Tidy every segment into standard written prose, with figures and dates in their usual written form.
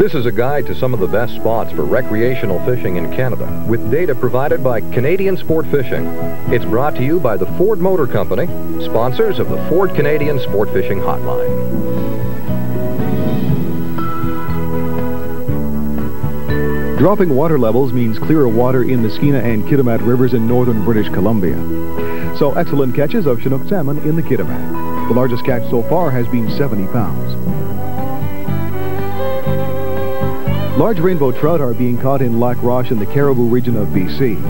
This is a guide to some of the best spots for recreational fishing in Canada, with data provided by Canadian Sport Fishing. It's brought to you by the Ford Motor Company, sponsors of the Ford Canadian Sport Fishing Hotline. Dropping water levels means clearer water in the Skeena and Kitimat rivers in northern British Columbia. So excellent catches of Chinook salmon in the Kitimat. The largest catch so far has been 70 pounds. Large rainbow trout are being caught in Lac Roche in the Caribou region of BC.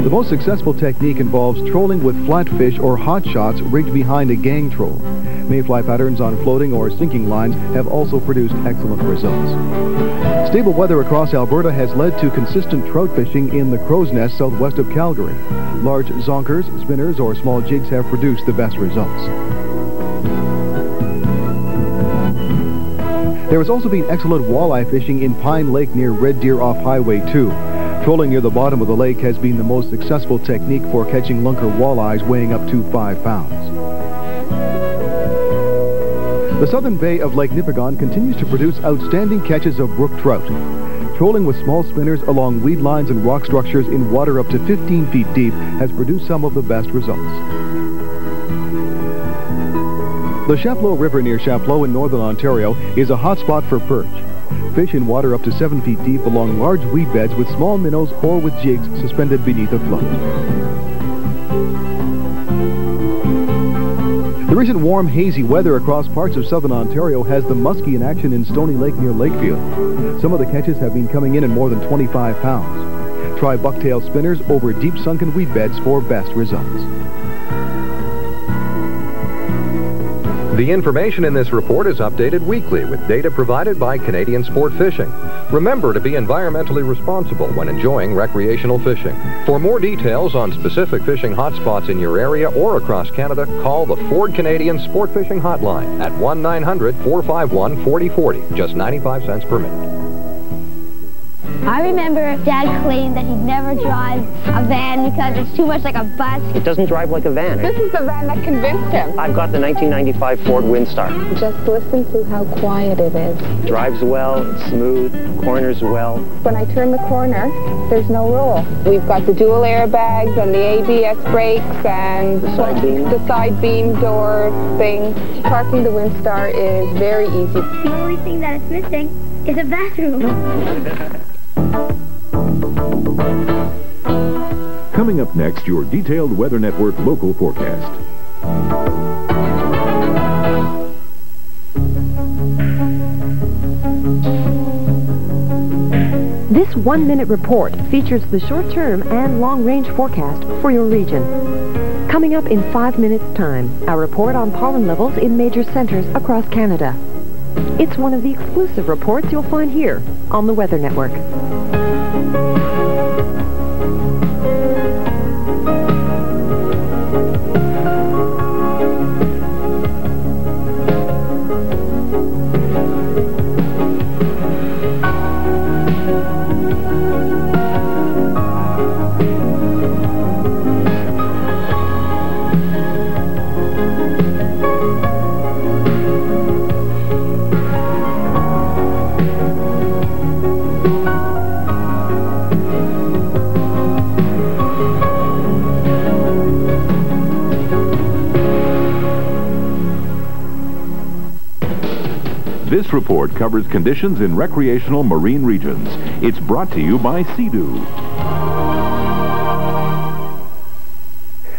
The most successful technique involves trolling with flatfish or hot shots rigged behind a gang troll. Mayfly patterns on floating or sinking lines have also produced excellent results. Stable weather across Alberta has led to consistent trout fishing in the Crow's Nest southwest of Calgary. Large zonkers, spinners, or small jigs have produced the best results. There has also been excellent walleye fishing in Pine Lake near Red Deer off Highway 2. Trolling near the bottom of the lake has been the most successful technique for catching lunker walleyes weighing up to 5 pounds. The southern bay of Lake Nipigon continues to produce outstanding catches of brook trout. Trolling with small spinners along weed lines and rock structures in water up to 15 feet deep has produced some of the best results. The Chapleau River near Chapleau in northern Ontario is a hot spot for perch. Fish in water up to 7 feet deep along large weed beds with small minnows or with jigs suspended beneath a float. The recent warm, hazy weather across parts of southern Ontario has the muskie in action in Stony Lake near Lakefield. Some of the catches have been coming in more than 25 pounds. Try bucktail spinners over deep sunken weed beds for best results. The information in this report is updated weekly with data provided by Canadian Sport Fishing. Remember to be environmentally responsible when enjoying recreational fishing. For more details on specific fishing hotspots in your area or across Canada, call the Ford Canadian Sport Fishing Hotline at 1-900-451-4040, just 95 cents per minute. I remember Dad claimed that he'd never drive a van because it's too much like a bus. It doesn't drive like a van. This is the van that convinced him. I've got the 1995 Ford Windstar. Just listen to how quiet it is. Drives well, it's smooth, corners well. When I turn the corner, there's no roll. We've got the dual airbags and the ABS brakes and the side beam door thing. Parking the Windstar is very easy. The only thing that is missing is a bathroom. Coming up next, your detailed Weather Network local forecast. This one-minute report features the short-term and long-range forecast for your region. Coming up in 5 minutes' time, a report on pollen levels in major centers across Canada. It's one of the exclusive reports you'll find here on the Weather Network. This report covers conditions in recreational marine regions. It's brought to you by Sea-Doo.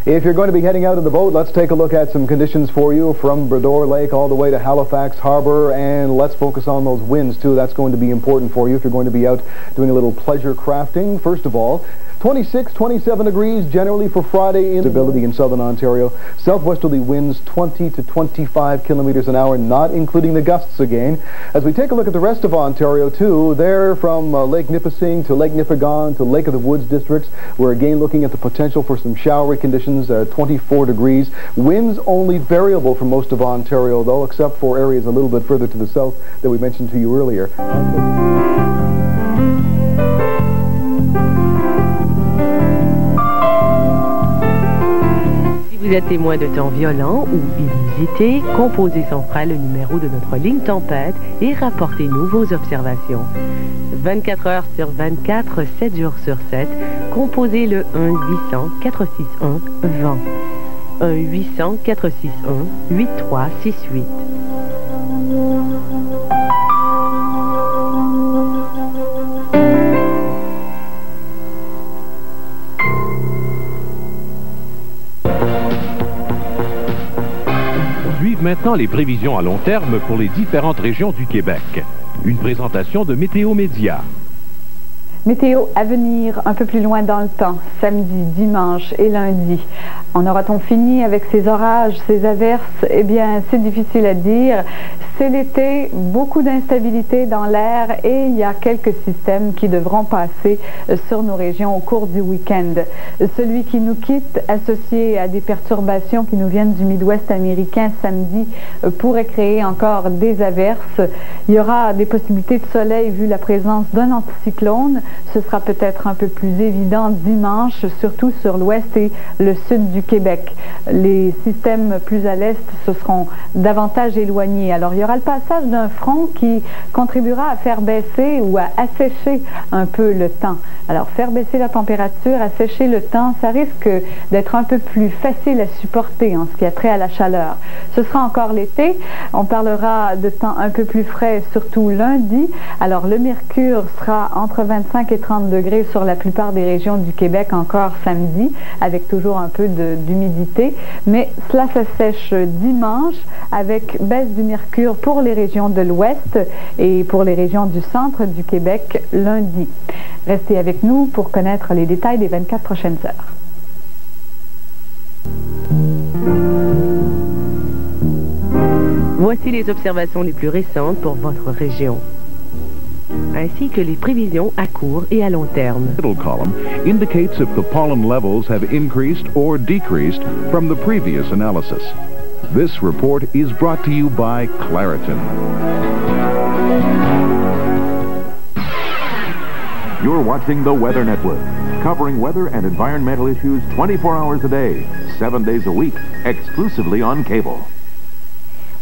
If you're going to be heading out in the boat, let's take a look at some conditions for you from Bredor Lake all the way to Halifax Harbor, and let's focus on those winds too. That's going to be important for you if you're going to be out doing a little pleasure crafting. First of all, 26, 27 degrees generally for Friday. Stability in southern Ontario. Southwesterly winds 20 to 25 kilometers an hour, not including the gusts again. As we take a look at the rest of Ontario too, there from Lake Nipissing to Lake Nipigon to Lake of the Woods districts, we're again looking at the potential for some showery conditions, 24 degrees. Winds only variable for most of Ontario though, except for areas a little bit further to the south that we mentioned to you earlier. Vous êtes témoin de temps violent ou inusité, composez sans frais le numéro de notre ligne tempête et rapportez-nous vos observations. 24 heures sur 24, 7 jours sur 7, composez le 1-800-461-20. 1-800-461-8368. Suivent maintenant les prévisions à long terme pour les différentes régions du Québec. Une présentation de Météo Média. Météo à venir un peu plus loin dans le temps, samedi, dimanche et lundi. En aura-t-on fini avec ces orages, ces averses? Eh bien, c'est difficile à dire. C'est l'été, beaucoup d'instabilité dans l'air et il y a quelques systèmes qui devront passer sur nos régions au cours du week-end. Celui qui nous quitte, associé à des perturbations qui nous viennent du Midwest américain samedi, pourrait créer encore des averses. Il y aura des possibilités de soleil vu la présence d'un anticyclone. Ce sera peut-être un peu plus évident dimanche, surtout sur l'ouest et le sud du Québec. Les systèmes plus à l'est se seront davantage éloignés. Alors, il y aura le passage d'un front qui contribuera à faire baisser ou à assécher un peu le temps. Alors, faire baisser la température, assécher le temps, ça risque d'être un peu plus facile à supporter en ce qui a trait à la chaleur. Ce sera encore l'été. On parlera de temps un peu plus frais, surtout lundi. Alors, le mercure sera entre 25 et 30 degrés sur la plupart des régions du Québec encore samedi, avec toujours un peu d'humidité. Mais cela s'assèche dimanche avec baisse du mercure pour les régions de l'ouest et pour les régions du centre du Québec lundi. Restez avec nous pour connaître les détails des 24 prochaines heures. Voici les observations les plus récentes pour votre région, ainsi que les prévisions à court et à long terme. The middle column indicates if the pollen levels have increased or decreased from the previous analysis. This report is brought to you by Claritin. You're watching the Weather Network, covering weather and environmental issues 24 hours a day, 7 days a week, exclusively on cable.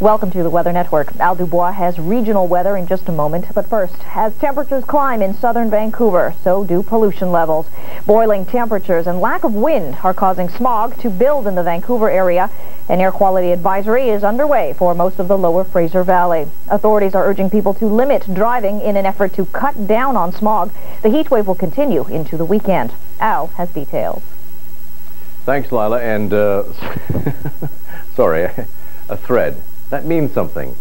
Welcome to the Weather Network. Al Dubois has regional weather in just a moment, but first, as temperatures climb in southern Vancouver, so do pollution levels. Boiling temperatures and lack of wind are causing smog to build in the Vancouver area. An air quality advisory is underway for most of the lower Fraser Valley. Authorities are urging people to limit driving in an effort to cut down on smog. The heat wave will continue into the weekend. Al has details. Thanks, Lila, and sorry, a thread. That means something.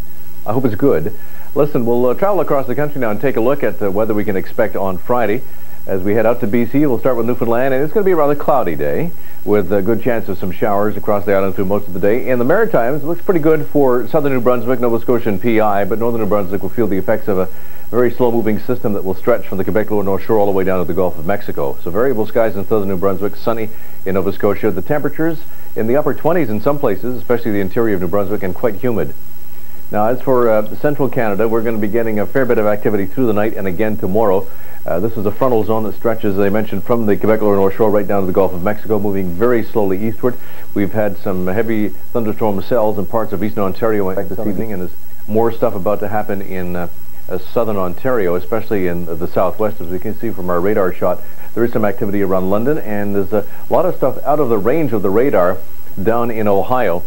I hope it's good. Listen, we'll travel across the country now and take a look at the weather we can expect on Friday. As we head out to BC, we'll start with Newfoundland, and it's going to be a rather cloudy day with a good chance of some showers across the island through most of the day. In the Maritimes, it looks pretty good for southern New Brunswick, Nova Scotia, and PI, but northern New Brunswick will feel the effects of a very slow-moving system that will stretch from the Quebec lower North Shore all the way down to the Gulf of Mexico. So variable skies in southern New Brunswick, sunny in Nova Scotia. The temperatures in the upper 20s in some places, especially the interior of New Brunswick, and quite humid. Now, as for central Canada, we're going to be getting a fair bit of activity through the night and again tomorrow. This is a frontal zone that stretches, as I mentioned, from the Quebec lower North Shore right down to the Gulf of Mexico, moving very slowly eastward. We've had some heavy thunderstorm cells in parts of eastern Ontario this evening, and there's more stuff about to happen in southern Ontario, especially in the southwest. As we can see from our radar shot, there is some activity around London, and there's a lot of stuff out of the range of the radar down in Ohio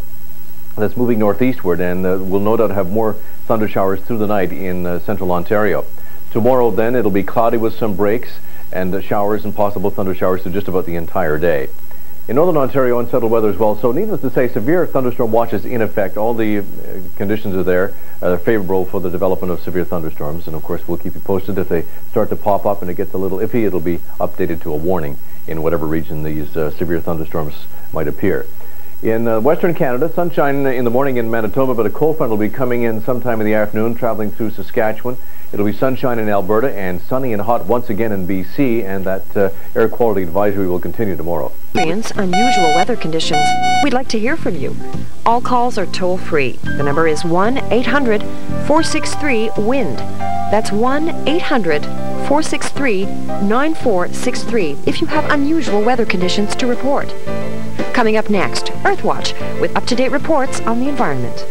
that's moving northeastward, and we'll no doubt have more thunder showers through the night in central Ontario. Tomorrow, then, it'll be cloudy with some breaks and showers and possible thunder showers through just about the entire day. In Northern Ontario, unsettled weather as well. So needless to say, severe thunderstorm watch is in effect. All the conditions are there. They're favorable for the development of severe thunderstorms. And of course, we'll keep you posted. If they start to pop up and it gets a little iffy, it'll be updated to a warning in whatever region these severe thunderstorms might appear. In Western Canada, sunshine in the morning in Manitoba, but a cold front will be coming in sometime in the afternoon, traveling through Saskatchewan. It'll be sunshine in Alberta and sunny and hot once again in BC, and that air quality advisory will continue tomorrow. Unusual weather conditions. We'd like to hear from you. All calls are toll-free. The number is 1-800-463-WIND. That's 1-800-463-9463 if you have unusual weather conditions to report. Coming up next, Earthwatch with up-to-date reports on the environment.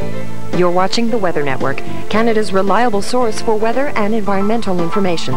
You're watching the Weather Network, Canada's reliable source for weather and environmental information.